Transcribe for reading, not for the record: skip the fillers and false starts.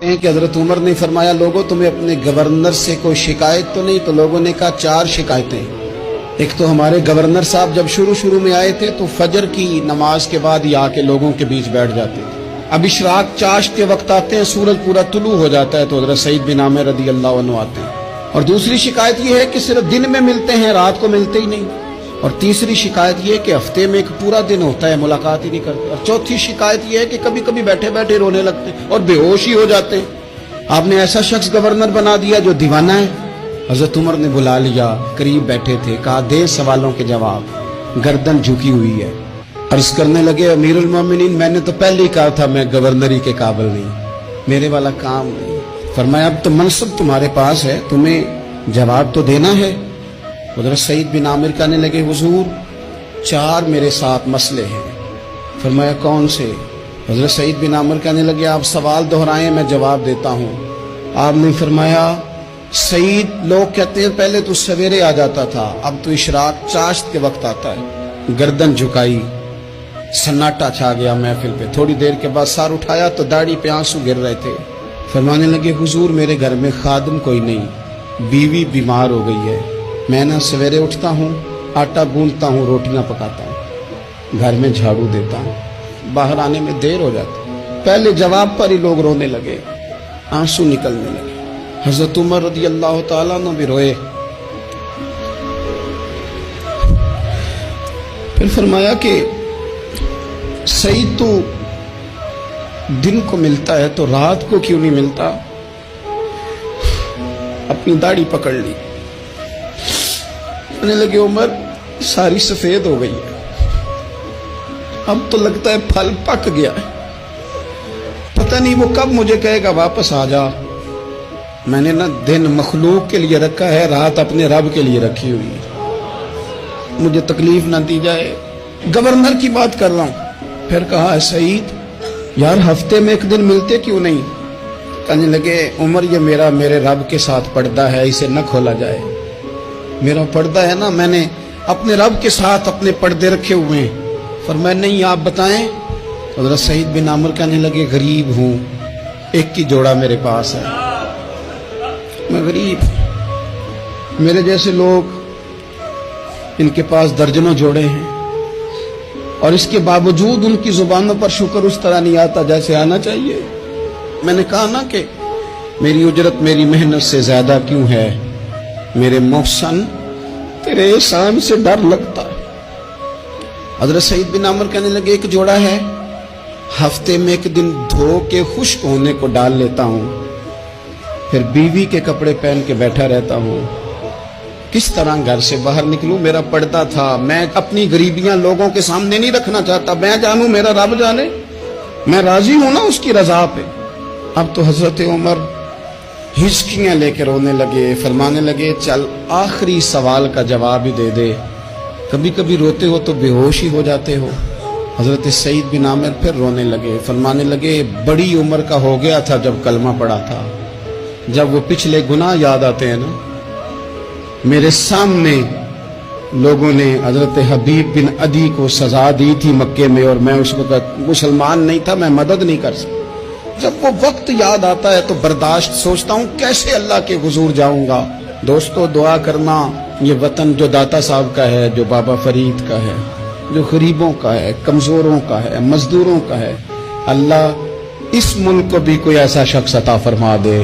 کہ حضرت عمر نے فرمایا لوگوں تمہیں اپنے گورنر سے کوئی شکایت تو نہیں؟ تو لوگوں نے کہا 4 شکایتیں۔ ایک تو ہمارے گورنر صاحب جب شروع میں آئے تھے تو فجر کی نماز کے بعد ہی آ کے لوگوں کے بیچ بیٹھ جاتے تھے۔ اب اشراق چاشت کے وقت آتے ہیں، سورج پورا طلوع ہو جاتا ہے تو حضرت سعید بن عامر رضی اللہ عنہ آتے ہیں۔ اور دوسری شکایت یہ ہے کہ صرف دن میں ملتے ہیں، رات کو ملتے ہی نہیں۔ اور تیسری شکایت یہ ہے کہ ہفتے میں ایک پورا دن ہوتا ہے، ملاقات ہی نہیں کرتے۔ اور چوتھی شکایت یہ ہے کہ کبھی کبھی بیٹھے بیٹھے رونے لگتے ہیں اور بے ہوش ہی ہو جاتے ہیں۔ آپ نے ایسا شخص گورنر بنا دیا جو دیوانہ ہے۔ حضرت عمر نے بلا لیا، قریب بیٹھے تھے، کہا دے سوالوں کے جواب۔ گردن جھکی ہوئی ہے، عرض کرنے لگے امیر المومنین میں نے تو پہلے ہی کہا تھا میں گورنری کے قابل نہیں، میرے والا کام نہیں۔ فرمایا اب تو منصب تمہارے پاس ہے، تمہیں جواب تو دینا ہے۔ حضرت سعید بن عامر کہنے لگے حضور 4 میرے ساتھ مسئلے ہیں۔ فرمایا کون سے؟ حضرت سعید بن عامر کہنے لگے آپ سوال دہرائیں میں جواب دیتا ہوں۔ آپ نے فرمایا سعید لوگ کہتے ہیں پہلے تو سویرے آ جاتا تھا، اب تو اشراق چاشت کے وقت آتا ہے۔ گردن جھکائی، سناٹا چھا گیا محفل پہ۔ تھوڑی دیر کے بعد سر اٹھایا تو داڑھی پہ آنسو گر رہے تھے۔ فرمانے لگے حضور میرے گھر میں خادم کوئی نہیں، بیوی بیمار ہو گئی ہے، میں نہ سویرے اٹھتا ہوں، آٹا گوندتا ہوں، روٹیاں پکاتا ہوں، گھر میں جھاڑو دیتا ہوں، باہر آنے میں دیر ہو جاتی۔ پہلے جواب پر ہی لوگ رونے لگے، آنسو نکلنے لگے۔ حضرت عمر رضی اللہ تعالیٰ عنہ بھی روئے۔ پھر فرمایا کہ سعید تو دن کو ملتا ہے تو رات کو کیوں نہیں ملتا؟ اپنی داڑھی پکڑ لی، کہنے لگے عمر ساری سفید ہو گئی ہے، اب تو لگتا ہے پھل پک گیا ہے، پتہ نہیں وہ کب مجھے کہے گا واپس آ جا۔ میں نے نہ دن مخلوق کے لیے رکھا ہے، رات اپنے رب کے لیے رکھی ہوئی ہے، مجھے تکلیف نہ دی جائے۔ گورنر کی بات کر رہا ہوں۔ پھر کہا سعید یار ہفتے میں ایک دن ملتے کیوں نہیں؟ کہنے لگے عمر یہ میرے رب کے ساتھ پردہ ہے، اسے نہ کھولا جائے۔ میرا پردہ ہے نا، میں نے اپنے رب کے ساتھ اپنے پردے رکھے ہوئے ہیں۔ فرمایا نہیں آپ بتائیں۔ حضرت سعید بن عامر کہنے لگے غریب ہوں، ایک ہی جوڑا میرے پاس ہے، میں غریب، میرے جیسے لوگ ان کے پاس درجنوں جوڑے ہیں، اور اس کے باوجود ان کی زبانوں پر شکر اس طرح نہیں آتا جیسے آنا چاہیے۔ میں نے کہا نا کہ میری اجرت میری محنت سے زیادہ کیوں ہے؟ میرے محسن تیرے احسان سے ڈر لگتا ہے۔ حضرت سعید بن عامر کہنے لگے ایک جوڑا ہے، ہفتے میں ایک دن دھو کے خشک ہونے کو ڈال لیتا ہوں، پھر بیوی کے کپڑے پہن کے بیٹھا رہتا ہوں، کس طرح گھر سے باہر نکلوں؟ میرا پردہ تھا، میں اپنی غریبیاں لوگوں کے سامنے نہیں رکھنا چاہتا، میں جانوں میرا رب جانے، میں راضی ہوں نا اس کی رضا پہ۔ اب تو حضرت عمر ہچکیاں لے کے رونے لگے، فرمانے لگے چل آخری سوال کا جواب ہی دے دے، کبھی کبھی روتے ہو تو بے ہوش ہی ہو جاتے ہو۔ حضرت سعید بن عامر پھر رونے لگے، فرمانے لگے بڑی عمر کا ہو گیا تھا جب کلمہ پڑھا تھا، جب وہ پچھلے گناہ یاد آتے ہیں نا۔ میرے سامنے لوگوں نے حضرت حبیب بن عدی کو سزا دی تھی مکے میں، اور میں اس وقت مسلمان نہیں تھا، میں مدد نہیں کر سکتا۔ جب وہ وقت یاد آتا ہے تو برداشت، سوچتا ہوں کیسے اللہ کے حضور جاؤں گا۔ دوستو دعا کرنا، یہ وطن جو داتا صاحب کا ہے، جو بابا فرید کا ہے، جو غریبوں کا ہے، کمزوروں کا ہے، مزدوروں کا ہے، اللہ اس ملک کو بھی کوئی ایسا شخص عطا فرما دے